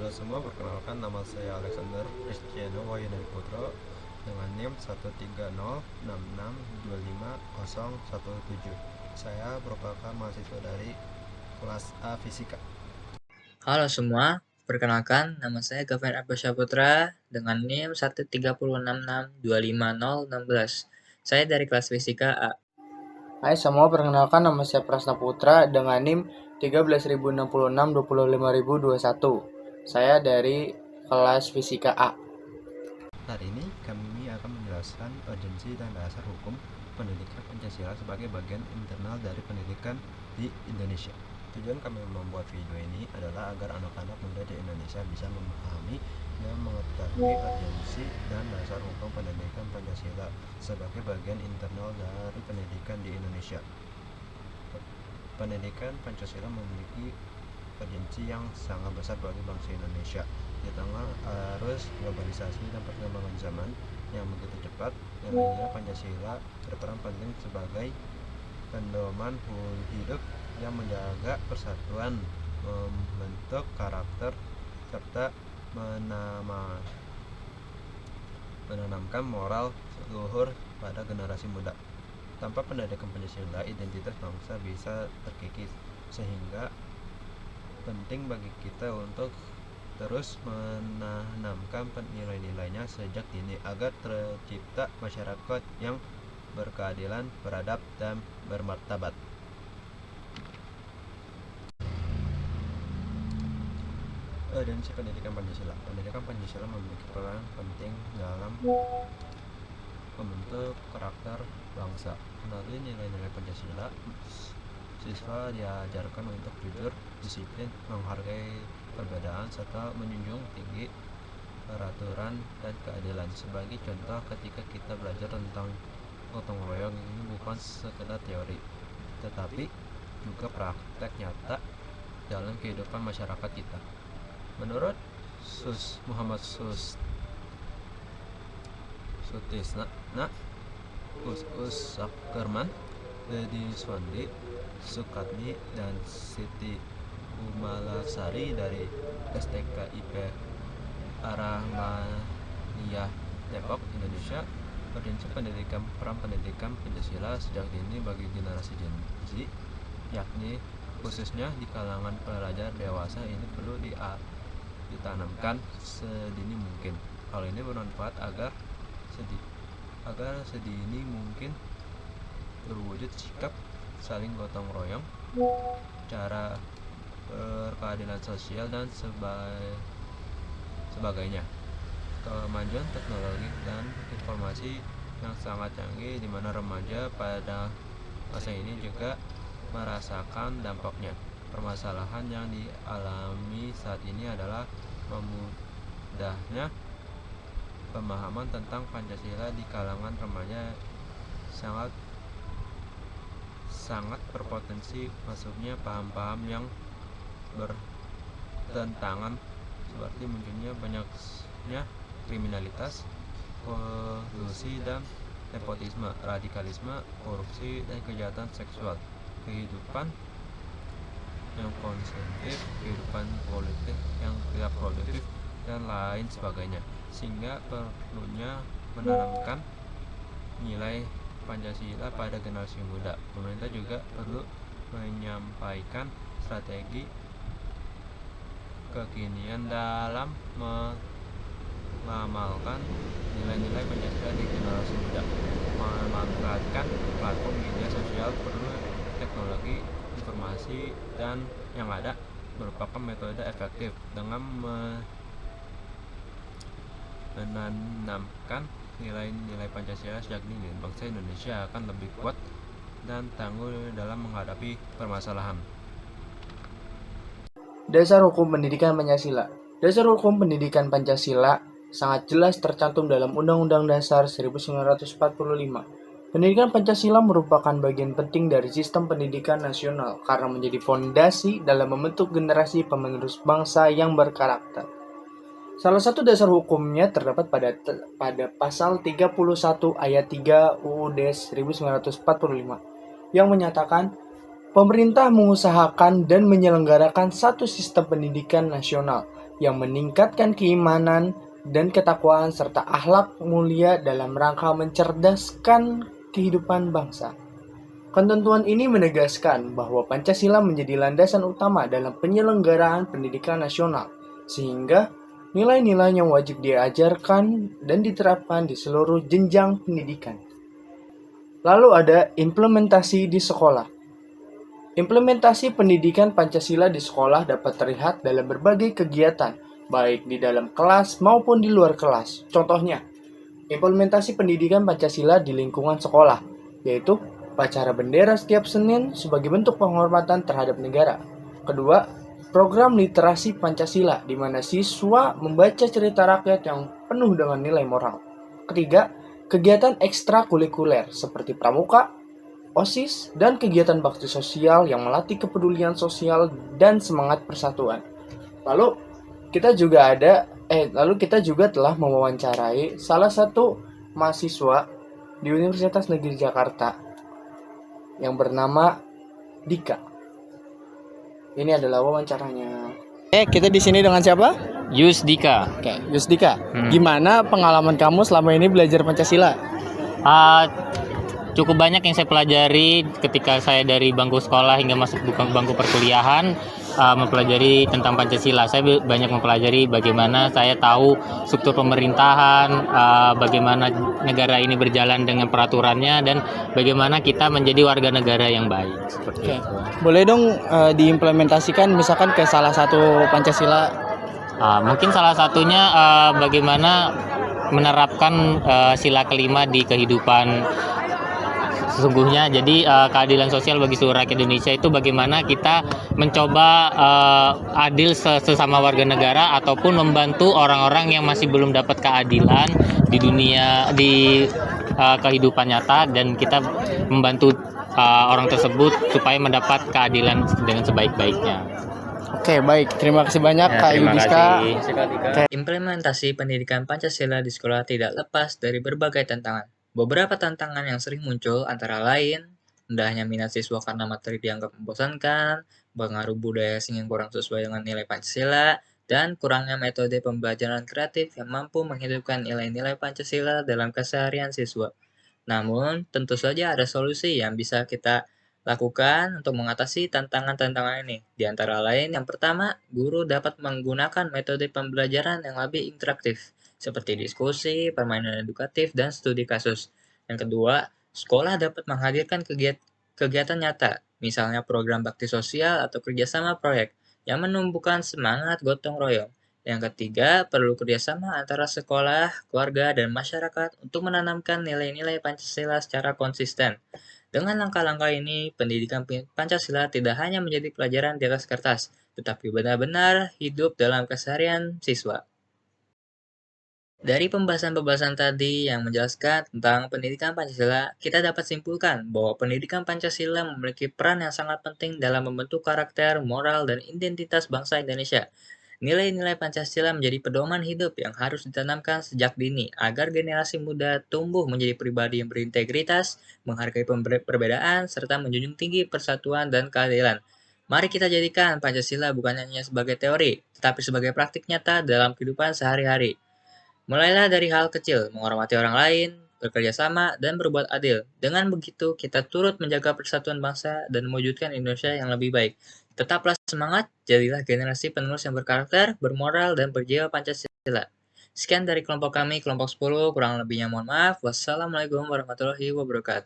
Halo semua, perkenalkan nama saya Alexander Cristiano Wahyudi Putra dengan NIM 13066250017. Saya merupakan mahasiswa dari kelas A Fisika. Halo semua, perkenalkan nama saya Gavin Abasya Putra dengan NIM 13066250016. Saya dari kelas Fisika A. Hai semua, perkenalkan nama saya Prasna Putra dengan NIM 13066 25021. Saya dari kelas Fisika A. Hari ini kami akan menjelaskan urgensi dan dasar hukum pendidikan Pancasila sebagai bagian internal dari pendidikan di Indonesia. Tujuan kami membuat video ini adalah agar anak-anak muda di Indonesia bisa memahami dan mengetahui urgensi dan dasar hukum pendidikan Pancasila sebagai bagian internal dari pendidikan di Indonesia. Pendidikan Pancasila memiliki urgensi yang sangat besar bagi bangsa Indonesia di tengah arus globalisasi dan perkembangan zaman yang begitu cepat. Nilai-nilai Pancasila berperan penting sebagai pedoman hidup yang menjaga persatuan, membentuk karakter, serta menanamkan moral luhur pada generasi muda. Tanpa pendidikan Pancasila, identitas bangsa bisa terkikis, sehingga penting bagi kita untuk terus menanamkan nilai-nilainya sejak dini agar tercipta masyarakat yang berkeadilan, beradab, dan bermartabat. Urgensi pendidikan Pancasila. Pendidikan Pancasila memiliki peran penting dalam membentuk karakter bangsa. Melalui nilai-nilai Pancasila, siswa diajarkan untuk jujur, disiplin, menghargai perbedaan, serta menjunjung tinggi peraturan dan keadilan. Sebagai contoh, ketika kita belajar tentang gotong royong, ini bukan sekedar teori, tetapi juga praktek nyata dalam kehidupan masyarakat kita. Menurut Muhammad Sutisna, Us Sakerman, Dedi Swandi, Sukatmi, dan Siti Umalasari dari STK IP Arahmaniyah Depok, Indonesia. Urgensi peran pendidikan Pancasila sejak dini bagi generasi Gen Z, yakni khususnya di kalangan pelajar dewasa, ini perlu ditanamkan sedini mungkin. Hal ini bermanfaat agar sedini mungkin berwujud sikap saling gotong royong, cara berkeadilan sosial, dan sebagainya. Kemajuan teknologi dan informasi yang sangat canggih di mana remaja pada masa ini juga merasakan dampaknya. Permasalahan yang dialami saat ini adalah memudahnya pemahaman tentang Pancasila di kalangan remaja sangat berpotensi masuknya paham-paham yang bertentangan, seperti munculnya banyaknya kriminalitas, kolusi dan nepotisme, radikalisme, korupsi, dan kejahatan seksual, kehidupan yang konsumtif, kehidupan politik yang tidak produktif, dan lain sebagainya. Sehingga perlunya menanamkan nilai Pancasila pada generasi muda. Pemerintah juga perlu menyampaikan strategi kekinian dalam mengamalkan nilai-nilai Pancasila di generasi muda. Memanfaatkan platform media sosial, perlu teknologi informasi dan yang ada merupakan metode efektif dengan menanamkan nilai-nilai Pancasila sejak dini. Bangsa Indonesia akan lebih kuat dan tangguh dalam menghadapi permasalahan. Dasar hukum pendidikan Pancasila. Dasar hukum pendidikan Pancasila sangat jelas tercantum dalam Undang-Undang Dasar 1945. Pendidikan Pancasila merupakan bagian penting dari sistem pendidikan nasional karena menjadi fondasi dalam membentuk generasi pemenerus bangsa yang berkarakter. Salah satu dasar hukumnya terdapat pada pasal 31 ayat 3 UUD 1945 yang menyatakan pemerintah mengusahakan dan menyelenggarakan satu sistem pendidikan nasional yang meningkatkan keimanan dan ketakwaan serta akhlak mulia dalam rangka mencerdaskan kehidupan bangsa. Ketentuan ini menegaskan bahwa Pancasila menjadi landasan utama dalam penyelenggaraan pendidikan nasional, sehingga nilai-nilai yang wajib diajarkan dan diterapkan di seluruh jenjang pendidikan. Lalu ada implementasi di sekolah. Implementasi pendidikan Pancasila di sekolah dapat terlihat dalam berbagai kegiatan, baik di dalam kelas maupun di luar kelas. Contohnya, implementasi pendidikan Pancasila di lingkungan sekolah, yaitu upacara bendera setiap Senin sebagai bentuk penghormatan terhadap negara. Kedua, program literasi Pancasila, di mana siswa membaca cerita rakyat yang penuh dengan nilai moral. Ketiga, kegiatan ekstrakurikuler seperti pramuka, OSIS, dan kegiatan bakti sosial yang melatih kepedulian sosial dan semangat persatuan. Lalu kita juga telah mewawancarai salah satu mahasiswa di Universitas Negeri Jakarta yang bernama Dika. Ini adalah wawancaranya. Kita di sini dengan siapa? Yusdika. Oke, Yusdika. Gimana pengalaman kamu selama ini belajar Pancasila? Cukup banyak yang saya pelajari ketika saya dari bangku sekolah hingga masuk bangku perkuliahan, mempelajari tentang Pancasila. Saya banyak mempelajari bagaimana saya tahu struktur pemerintahan, bagaimana negara ini berjalan dengan peraturannya, dan bagaimana kita menjadi warga negara yang baik. Seperti itu. Boleh dong diimplementasikan misalkan ke salah satu Pancasila? Mungkin salah satunya bagaimana menerapkan sila kelima di kehidupan sesungguhnya. Jadi keadilan sosial bagi seluruh rakyat Indonesia itu bagaimana kita mencoba adil sesama warga negara ataupun membantu orang-orang yang masih belum dapat keadilan di dunia, di kehidupan nyata, dan kita membantu orang tersebut supaya mendapat keadilan dengan sebaik-baiknya. Oke, baik. Terima kasih banyak Kak Terima Yudiska. kasih. Implementasi pendidikan Pancasila di sekolah tidak lepas dari berbagai tantangan. Beberapa tantangan yang sering muncul antara lain, rendahnya minat siswa karena materi dianggap membosankan, pengaruh budaya asing yang kurang sesuai dengan nilai Pancasila, dan kurangnya metode pembelajaran kreatif yang mampu menghidupkan nilai-nilai Pancasila dalam keseharian siswa. Namun, tentu saja ada solusi yang bisa kita lakukan untuk mengatasi tantangan-tantangan ini. Di antara lain, yang pertama, guru dapat menggunakan metode pembelajaran yang lebih interaktif, seperti diskusi, permainan edukatif, dan studi kasus. Yang kedua, sekolah dapat menghadirkan kegiatan nyata, misalnya program bakti sosial atau kerjasama proyek, yang menumbuhkan semangat gotong royong. Yang ketiga, perlu kerjasama antara sekolah, keluarga, dan masyarakat untuk menanamkan nilai-nilai Pancasila secara konsisten. Dengan langkah-langkah ini, pendidikan Pancasila tidak hanya menjadi pelajaran di atas kertas, tetapi benar-benar hidup dalam keseharian siswa. Dari pembahasan-pembahasan tadi yang menjelaskan tentang pendidikan Pancasila, kita dapat simpulkan bahwa pendidikan Pancasila memiliki peran yang sangat penting dalam membentuk karakter, moral, dan identitas bangsa Indonesia. Nilai-nilai Pancasila menjadi pedoman hidup yang harus ditanamkan sejak dini agar generasi muda tumbuh menjadi pribadi yang berintegritas, menghargai perbedaan, serta menjunjung tinggi persatuan dan keadilan. Mari kita jadikan Pancasila bukan hanya sebagai teori, tetapi sebagai praktik nyata dalam kehidupan sehari-hari. Mulailah dari hal kecil, menghormati orang lain, bekerja sama, dan berbuat adil. Dengan begitu, kita turut menjaga persatuan bangsa dan mewujudkan Indonesia yang lebih baik. Tetaplah semangat, jadilah generasi penerus yang berkarakter, bermoral, dan berjiwa Pancasila. Sekian dari kelompok kami, kelompok 10, kurang lebihnya mohon maaf. Wassalamualaikum warahmatullahi wabarakatuh.